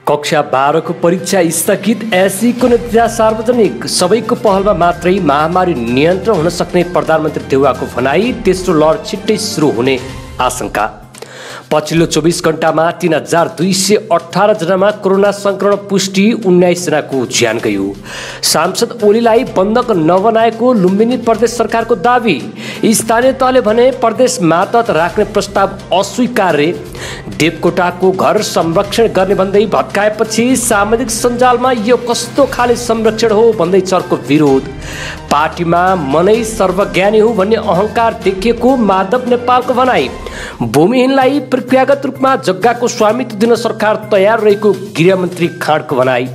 कक्षा 12 को परीक्षा स्थगित, एसई को नतिजा सार्वजनिक, सबैको पहलमा मात्रै महामारी नियन्त्रण हुन सक्ने प्रधानमन्त्री देउवाको भनाई, तेस्रो लहर छिट्टै सुरु हुने आशंका। पछिल्लो 24 घण्टामा 3218 जनामा कोरोना संक्रमण पुष्टि, 19 जनाको ज्यान गयो। सांसद ओलीलाई बन्धक नबनाएको लुम्बिनी प्रदेश सरकारको दावी, स्थानीय तहले भने प्रदेश मातहत राख्ने प्रस्ताव अस्वीकार्य। देवकोटाको घर संरक्षण गर्ने भन्दै भत्काएपछि सामाजिक सञ्जालमा यो कस्तो खाले संरक्षण हो भन्दै चर्को विरोध। पार्टीमा मनै सर्वज्ञानी हो भन्ने अहंकार देखिएको माधव नेपालको भनाई। भूमिहीनलाई प्रक्रियागत रूपमा जग्गाको स्वामित्व दिन सरकार तयार रहेको गृहमन्त्री खाँडको भनाई।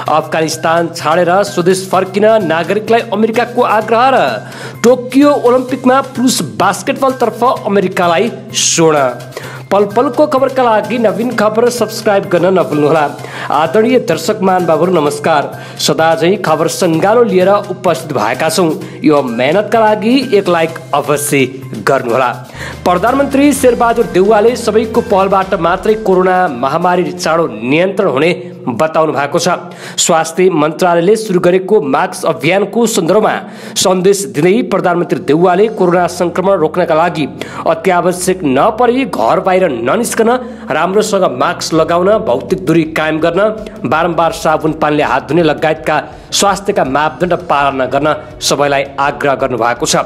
अफगानिस्तान छाडेर स्वदेश फर्किन नागरिकलाई अमेरिकाको आग्रह र टोकियो ओलम्पिकमा पुरुष बास्केटबलतर्फ अमेरिकालाई स्वर्ण। पल पलको खबरका लागि नवीन खबर सब्स्क्राइब गर्न नभुल्नुहोला। आदरणीय दर्शक महानुभावहरू नमस्कार। सदाझै खबर सङ्गालो लिएर उपस्थित भएका छौँ। यो मेहनतका लागि एक लाइक अवश्य गर्नुहोला। प्रधानमन्त्री शेरबहादुर देउवाले सबैको पहलबाट मात्रै कोरोना महामारी चाँडो नियन्त्रण हुने बताउनु भएको छ। स्वास्थ्य मन्त्रालयले सुरु गरेको मास्क अभियानको सन्दर्भमा सन्देश दिँदै प्रधानमन्त्री देउवाले कोरोना संक्रमण रोक्नका लागि अत्यावश्यक नपरी घर बाहिर ननिस्कन, राम्रोसँग मास्क लगाउन, भौतिक दूरी कायम गर्न, बारम्बार साबुन पानीले हात धुने लगायतका स्वास्थ्यका मापदण्ड पालना गर्न सबैलाई आग्रह गर्नु भएको छ।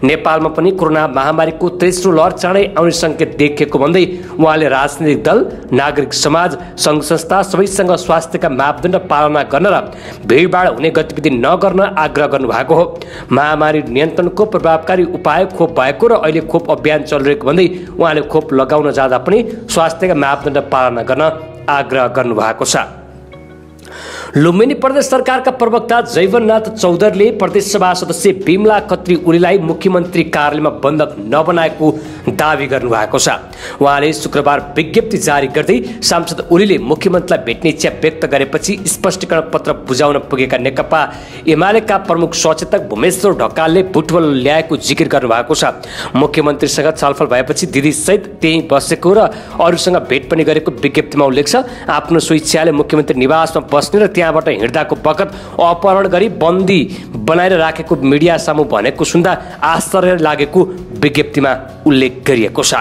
नेपालमा पनि कोरोना महामारीको तेस्रो लहर चाँडै आउने सङ्केत देखिएको भन्दै उहाँले राजनीतिक दल, नागरिक समाज, सङ्घ संस्था सबैसँग स्वास्थ्यका मापदण्ड पालना गर्न र भिडभाड हुने गतिविधि नगर्न आग्रह गर्नुभएको हो। महामारी नियन्त्रणको प्रभावकारी उपाय खोप भएको र अहिले खोप अभियान चलिरहेको भन्दै उहाँले खोप लगाउन जाँदा पनि स्वास्थ्यका मापदण्ड पालना गर्न आग्रह गर्नुभएको छ। लुम्बिनी प्रदेश सरकारका प्रवक्ता जैवननाथ चौधरीले प्रदेशसभा सदस्य बिमला खत्री ओलीलाई मुख्यमन्त्री कार्यालयमा बन्धक नबनाएको दावी गर्नुभएको छ। उहाँले शुक्रबार विज्ञप्ति जारी गर्दै सांसद ओलीले मुख्यमन्त्रीलाई भेट्ने इच्छा व्यक्त गरेपछि स्पष्टीकरण पत्र बुझाउन पुगेका नेकपा एमालेका प्रमुख सचेतक भूमेश्वर ढकालले बुटबल ल्याएको जिकिर गर्नुभएको छ। मुख्यमन्त्रीसँग छलफल भएपछि दिदी सहित त्यही बसेको र अरूसँग भेट पनि गरेको विज्ञप्तिमा उल्लेख छ। आफ्नो स्वेच्छाले मुख्यमन्त्री निवासमा बस्ने र त्यहाँबाट हिँड्दाको बखत अपहरण गरी बन्दी बनाएर राखेको मिडिया सामु भनेको सुन्दा आश्चर्य लागेको विज्ञप्तिमा उल्लेख गरिएको छ।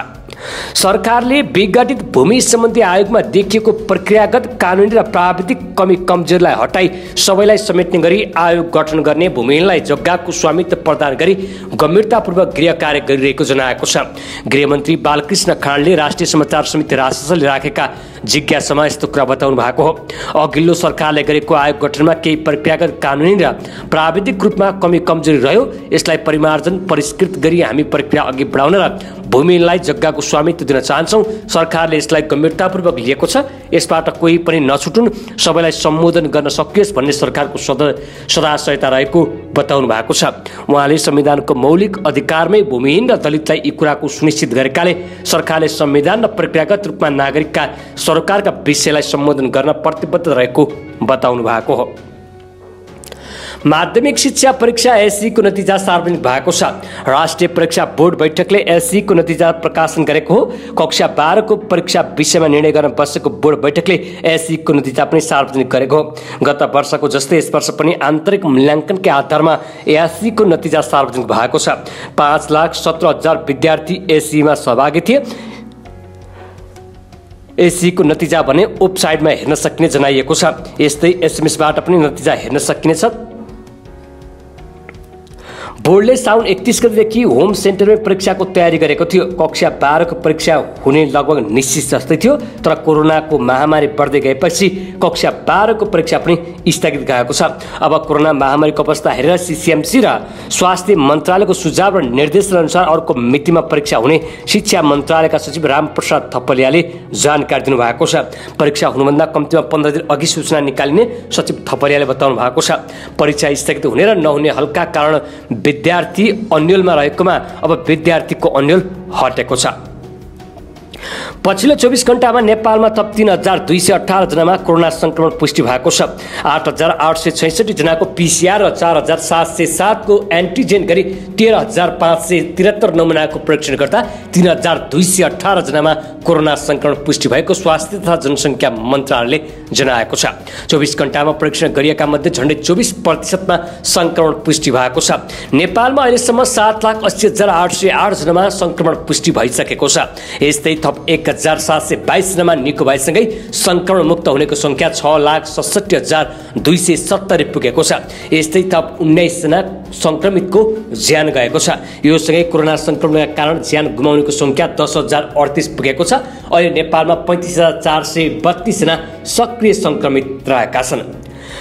सरकारले विघटित भूमि सम्बन्धी आयोगमा देखिएको प्रक्रियागत, कानुनी र प्राविधिक कमी कमजोरीलाई हटाई सबैलाई समेट्ने गरी आयोग गठन गर्ने, भूमिहीनलाई जग्गाको स्वामित्व प्रदान गरी गम्भीरतापूर्वक गृह कार्य गरिरहेको जनाएको छ। गृहमन्त्री बालकृष्ण खाँडले राष्ट्रिय समाचार समिति राजशासनले राखेका जिज्ञासामा यस्तो कुरा बताउनु भएको हो। अघिल्लो सरकारले गरेको आयोग गठनमा केही प्रक्रियागत, कानुनी र प्राविधिक रूपमा कमी कमजोरी रह्यो। यसलाई परिमार्जन, परिष्कृत गरी हामी प्रक्रिया अघि बढाउन र भूमिहीनलाई जग्गाको स्वामित्व दिन चाहन्छौँ। सरकारले यसलाई गम्भीरतापूर्वक लिएको छ। यसबाट कोही पनि नछुटुन्, सबैलाई सम्बोधन गर्न सकियोस् भन्ने सरकारको सदा सहायता रहेको बताउनु भएको छ। उहाँले संविधानको मौलिक अधिकारमै भूमिहीन र दलितलाई यी कुराको सुनिश्चित गरेकाले सरकारले संविधान र प्रक्रियागत रूपमा नागरिकका सरकारका विषयलाई सम्बोधन गर्न प्रतिबद्ध रहेको बताउनु भएको हो। माध्यमिक शिक्षा परीक्षा एसई को नतिजा सार्वजनिक भएको छ। राष्ट्रिय परीक्षा बोर्ड बैठकले एसई को नतिजा प्रकाशन गरेको हो। कक्षा 12 को परीक्षा विषयमा निर्णय गर्न बसेको बोर्ड बैठकले एसई को नतिजा पनि सार्वजनिक गरेको हो। गत वर्षको जस्तै यस वर्ष पनि आन्तरिक मूल्याङ्कनकै आधारमा एसई को नतिजा सार्वजनिक भएको छ। 5,17,000 विद्यार्थी एसईमा सहभागी थिए। एसई को नतिजा भने वेबसाइटमा हेर्न सकिने जनाइएको छ। यस्तै एसएमएसबाट पनि नतिजा हेर्न सकिनेछ। बोर्डले साउन 31 गतेदेखि होम सेन्टरमै परीक्षाको तयारी गरेको थियो। कक्षा 12 को परीक्षा हुने लगभग निश्चित जस्तै थियो, तर कोरोनाको महामारी बढ्दै गएपछि कक्षा 12 को परीक्षा पनि स्थगित गएको छ। अब कोरोना महामारीको अवस्था हेरेर सीसीएमसी र स्वास्थ्य मन्त्रालयको सुझाव र निर्देशन अनुसार अर्को मितिमा परीक्षा हुने शिक्षा मन्त्रालयका सचिव रामप्रसाद थपलियाले जानकारी दिनुभएको छ। परीक्षा हुनुभन्दा कम्तीमा 15 दिन अघि सूचना निकालिने सचिव थपलियाले बताउनु भएको छ। परीक्षा स्थगित हुने र नहुने हल्का कारण विद्यार्थी अन्यलमा रहेकोमा अब विद्यार्थीको अन्यल हटेको छ। पछिल्लो 24 घण्टामा नेपालमा थप 3218 जनामा कोरोना संक्रमण पुष्टि भएको छ। 8866 जनाको PCR र 4707 को एन्टिजेन गरी 13573 नमुनाको परीक्षण गर्दा 3218 जनामा कोरोना संक्रमण पुष्टि भएको स्वास्थ्य तथा जनसङ्ख्या मन्त्रालयले जनाएको छ। 24 घण्टामा परीक्षण गरिएका मध्ये झन्डै 24% मा संक्रमण पुष्टि भएको छ। नेपालमा अहिलेसम्म 7,80,808 जनामा संक्रमण पुष्टि भइसकेको छ। यस्तै थप 1722 जनामा निको भएसँगै संक्रमण मुक्त हुनेको संख्या 6,67,270 पुगेको छ। यस्तै थप 19 जना संक्रमितको ज्यान गएको छ। यो सँगै कोरोना संक्रमणका कारण ज्यान गुमाउनेको संख्या 10,038 पुगेको छ। अहिले नेपालमा 35,432 जना सक्रिय संक्रमित रहेका छन्।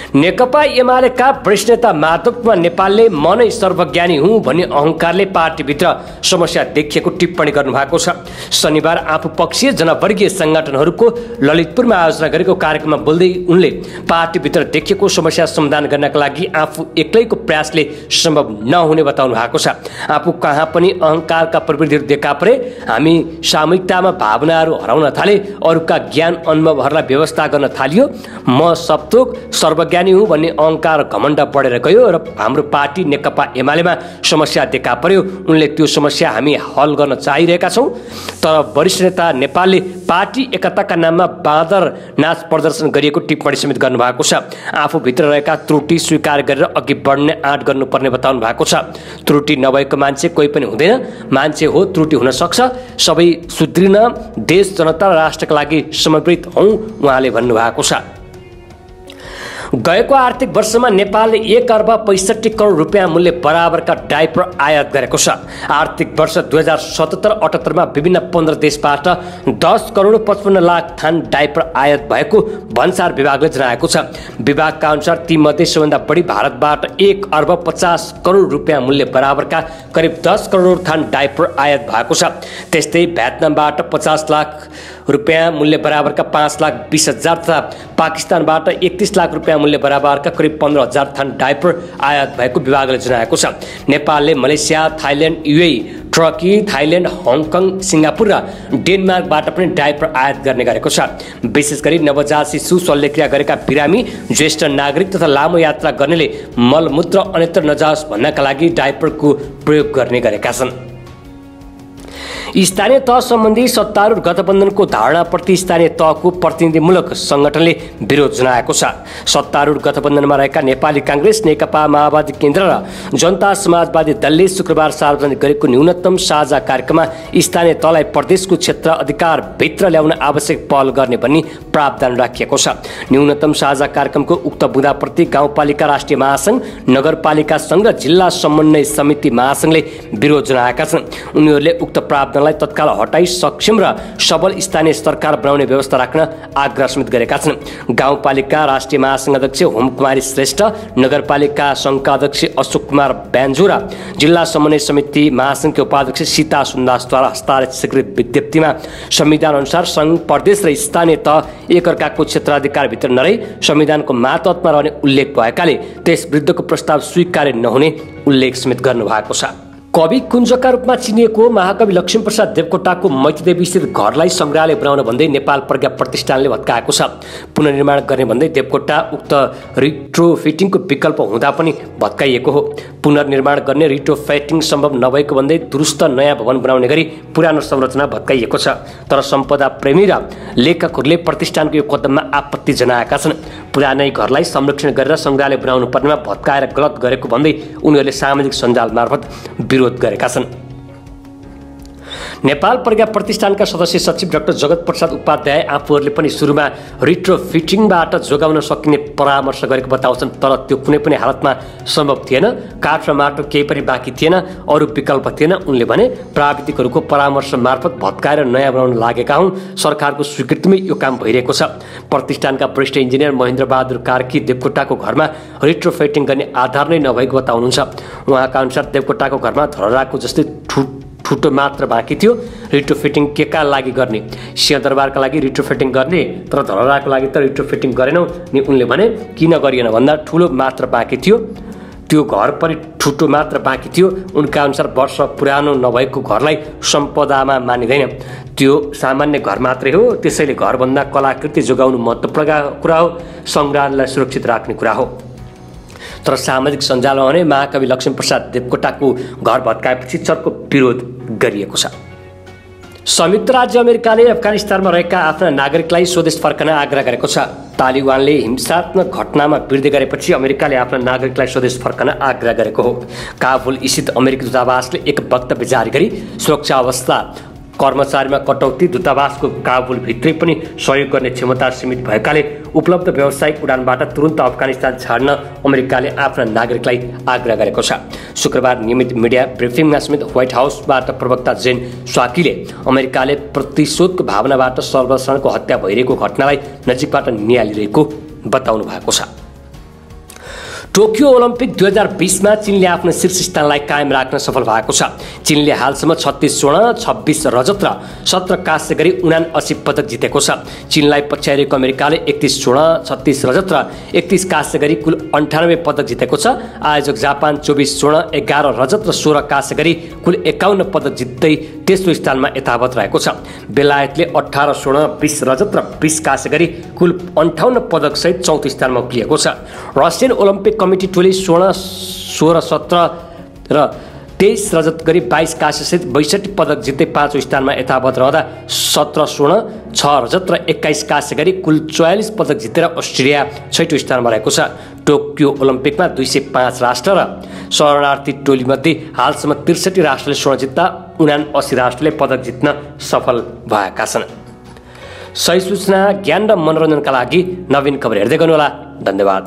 नेकपा एमालेका वरिष्ठ नेता माधव कुमार नेपालले म नै सर्वज्ञानी हुँ भन्ने अहंकारले पार्टीभित्र समस्या देखिएको टिप्पणी गर्नुभएको छ। शनिबार आफू पक्षीय जनवर्गीय संगठनहरूको ललितपुरमा आयोजना गरेको कार्यक्रममा बोल्दै उनले पार्टीभित्र देखिएको समस्या समाधान गर्नका लागि आफू एक्लैको प्रयासले सम्भव नहुने बताउनु भएको छ। आफू कहाँ पनि अहंकारका प्रवृत्तिहरू देखा परे हामी सामूहिकतामा भावनाहरू हराउन थाले, अरूका ज्ञान अनुभवहरूलाई व्यवस्था गर्न थालियो। म सबथोक सर्वज्ञानी हुँ भन्ने अहंकार घमण्ड बढेर गयो र हाम्रो पार्टी नेकपा एमालेमा समस्या देखा पर्यो। उनले त्यो समस्या हामी हल गर्न चाहिरहेका छौँ। तर वरिष्ठ नेता नेपालले पार्टी एकताका नाममा बाँदर नाच प्रदर्शन गरिएको टिप्पणी समेत गर्नुभएको छ। आफूभित्र रहेका त्रुटि स्वीकार गरेर अघि बढ्ने आँट गर्नुपर्ने बताउनु भएको छ। त्रुटि नभएको मान्छे कोही पनि हुँदैन। मान्छे हो, त्रुटि हुन सक्छ। सबै सुध्रिन देश जनता र राष्ट्रका लागि समर्पित हौँ उहाँले भन्नुभएको छ। गएको आर्थिक वर्षमा नेपालले 1,65 करोड रुपियाँ मूल्य बराबरका डाइपर आयात गरेको छ। आर्थिक वर्ष 2077-78 मा विभिन्न 15 देशबाट 10 करोड 55 लाख थान डाइपर आयात भएको भन्सार विभागले जनाएको छ। विभागका अनुसार तीमध्ये सबैभन्दा बढी भारतबाट 1,50 करोड रुपियाँ मूल्य बराबरका करिब 10 करोड थान डाइपर आयात भएको छ। त्यस्तै भ्याटनामबाट 50 लाख रुपियाँ मूल्य बराबरका 5,20,000 तथा पाकिस्तानबाट 31 लाख रुपियाँ मूल्य बराबरका करिब 15,000 थान डाइपर आयात भएको विभागले जनाएको छ। नेपालले Malaysia, Thailand, UAE, Turkey, Thailand, Hong Kong, Singapore र डेनमार्कबाट पनि डाइपर आयात गर्ने गरेको छ। विशेष गरी नवजात शिशु शल्यक्रिया गरेका बिरामी, ज्येष्ठ नागरिक तथा लामो यात्रा गर्नेले मलमूत्र अन्यत्र नजाओस् भन्नका लागि डाइपरको प्रयोग गर्ने गरेका छन्। स्थानीय तह सम्बन्धी सत्तारूढ गठबन्धनको धारणाप्रति स्थानीय तहको प्रतिनिधिमूलक संगठनले विरोध जनाएको छ। सत्तारूढ गठबन्धनमा रहेका नेपाली कांग्रेस, नेकपा माओवादी केन्द्र र जनता समाजवादी दलले शुक्रबार सार्वजनिक गरेको न्यूनतम साझा कार्यक्रममा स्थानीय तहलाई प्रदेशको क्षेत्र अधिकार भित्र ल्याउन आवश्यक पहल गर्ने भन्ने प्रावधान राखिएको छ। न्यूनतम साझा कार्यक्रमको उक्त बुँदाप्रति गाउँपालिका राष्ट्रिय महासंघ, नगरपालिका संघ र जिल्ला समन्वय समिति महासंघले विरोध जनाएका छन्। उनीहरूले उक्त प्रावधान तत्काल हटाई सक्षम र सबल स्थानीय सरकार बनाउने व्यवस्था राख्न आग्रह समेत गरेका छन्। गाउँपालिका राष्ट्रिय महासंघ अध्यक्ष होम कुमारी श्रेष्ठ, नगरपालिका संघका अध्यक्ष अशोक कुमार ब्यान्जो र जिल्ला समन्वय समिति महासंघका उपाध्यक्ष सीता सुन्दासद्वारा हस्ताक्षरित स्वीकृत विज्ञप्तिमा संविधान अनुसार संघ, प्रदेश र स्थानीय तह एकअर्काको क्षेत्राधिकारभित्र नरही संविधानको मातहतमा रहने उल्लेख भएकाले त्यस विरुद्धको प्रस्ताव स्वीकार्य नहुने उल्लेख समेत गर्नुभएको छ। कवि कुञ्जका रूपमा चिनिएको महाकवि लक्ष्मीप्रसाद देवकोटाको मैतीदेवी स्थित घरलाई संग्रहालय बनाउन भन्दै नेपाल प्रज्ञा प्रतिष्ठानले भत्काएको छ। पुनर्निर्माण गर्ने भन्दै देवकोटा उक्त रिट्रोफिटिङको विकल्प हुँदा पनि भत्काइएको हो। पुनर्निर्माण गर्ने रिट्रोफिटिङ सम्भव नभएको भन्दै दुरुस्त नयाँ भवन बनाउने गरी पुरानो संरचना भत्काइएको छ। तर सम्पदा प्रेमी र लेखकहरूले प्रतिष्ठानको यो कदममा आपत्ति जनाएका छन्। पुरानै घरलाई संरक्षण गरेर संग्रहालय बनाउनु पर्नेमा भत्काएर गलत गरेको भन्दै उनीहरूले सामाजिक सञ्जाल मार्फत विरोध गरेका छन्। नेपाल प्रज्ञा प्रतिष्ठानका सदस्य सचिव डाक्टर जगत प्रसाद उपाध्याय आफूहरूले पनि सुरुमा रिट्रोफिटिङबाट जोगाउन सकिने परामर्श गरेको बताउँछन्। तर त्यो कुनै पनि हालतमा सम्भव थिएन। काठ र माटो केही पनि बाँकी थिएन, अरू विकल्प थिएन। उनले भने प्राविधिकहरूको परामर्श मार्फत भत्काएर नयाँ बनाउन लागेका हुन्। सरकारको स्वीकृतिमै यो काम भइरहेको छ। प्रतिष्ठानका वरिष्ठ इन्जिनियर महेन्द्र बहादुर कार्की देवकोटाको घरमा रिट्रोफिटिङ गर्ने आधार नै नभएको बताउनुहुन्छ। उहाँका अनुसार देवकोटाको घरमा धरहराको जस्तै ठुटो मात्र बाँकी थियो। रिट्रोफिटिङ केका लागि गर्ने? सिंहदरबारका लागि रिट्रोफिटिङ गर्ने, तर धरहराको लागि त रिट्रोफिटिङ गरेनौँ नि उनले भने। किन गरिएन भन्दा ठुलो मात्र बाँकी थियो। त्यो घर पनि ठुटो मात्र बाँकी थियो। उनका अनुसार वर्ष पुरानो नभएको घरलाई सम्पदामा मानिँदैन, त्यो सामान्य घर मात्रै हो। त्यसैले घरभन्दा कलाकृति जोगाउनु महत्त्वपूर्ण कुरा हो, सङ्ग्रहालयलाई सुरक्षित राख्ने कुरा हो। तर सामाजिक सञ्जालमा भने महाकवि लक्ष्मीप्रसाद देवकोटाको घर भत्काएपछि चर्को विरोध गरिएको छ। संयुक्त राज्य अमेरिकाले अफगानिस्तानमा रहेका आफ्ना नागरिकलाई स्वदेश फर्कन आग्रह गरेको छ। तालिबानले हिंसात्मक घटनामा वृद्धि गरेपछि अमेरिकाले आफ्ना नागरिकलाई स्वदेश फर्कन आग्रह गरेको हो। काबुल स्थित अमेरिकी दूतावासले एक वक्तव्य जारी गरी सुरक्षा अवस्था कर्मचारीमा कटौती, दूतावासको काबुलभित्रै पनि सहयोग गर्ने क्षमता सीमित भएकाले उपलब्ध व्यावसायिक उडानबाट तुरुन्त अफगानिस्तान छाड्न अमेरिकाले आफ्ना नागरिकलाई आग्रह गरेको छ। शुक्रबार नियमित मिडिया ब्रिफिङमा समेत व्हाइट हाउसबाट प्रवक्ता जेन साकीले अमेरिकाले प्रतिशोधको भावनाबाट सर्वसाधारणको हत्या भइरहेको घटनालाई नजिकबाट निहालिरहेको बताउनु भएको छ। टोकियो ओलम्पिक 2020मा चीनले आफ्नो शीर्ष स्थानलाई कायम राख्न सफल भएको छ। चीनले हालसम्म 36 स्वर्ण, 26 रजत र 17 काँस्य गरी 79 पदक जितेको छ। चीनलाई पछ्याइरहेको अमेरिकाले 31 स्वर्ण, 36 रजत र 31 काँस्य गरी कुल 98 पदक जितेको छ। आयोजक जापान 24 स्वर्ण, 11 रजत र 16 काँस्य गरी कुल 51 पदक जित्दै तेस्रो स्थानमा यथावत रहेको छ। बेलायतले 18 स्वर्ण, 20 रजत र 20 काँस्य गरी कुल 58 पदक सहित चौथो स्थानमा उक्लिएको छ। रसियन ओलम्पिक कमिटी टोली 16, 17 र 23 रजत गरी 22 काँस्य सहित 62 पदक जित्दै पाँचौं स्थानमा यथावत रहँदा 17 स्वर्ण, 6 रजत र 21 काँस्य गरी कुल 44 पदक जितेर अस्ट्रेलिया छैटौं स्थानमा रहेको छ। टोकियो ओलम्पिकमा 205 राष्ट्र र शरणार्थी टोलीमध्ये हालसम्म 63 राष्ट्रले स्वर्ण जित्दा 79 राष्ट्रले पदक जित्न सफल भएका छन्। सही सूचना, ज्ञान र मनोरञ्जनका लागि नवीन खबर हेर्दै गर्नुहोला। धन्यवाद।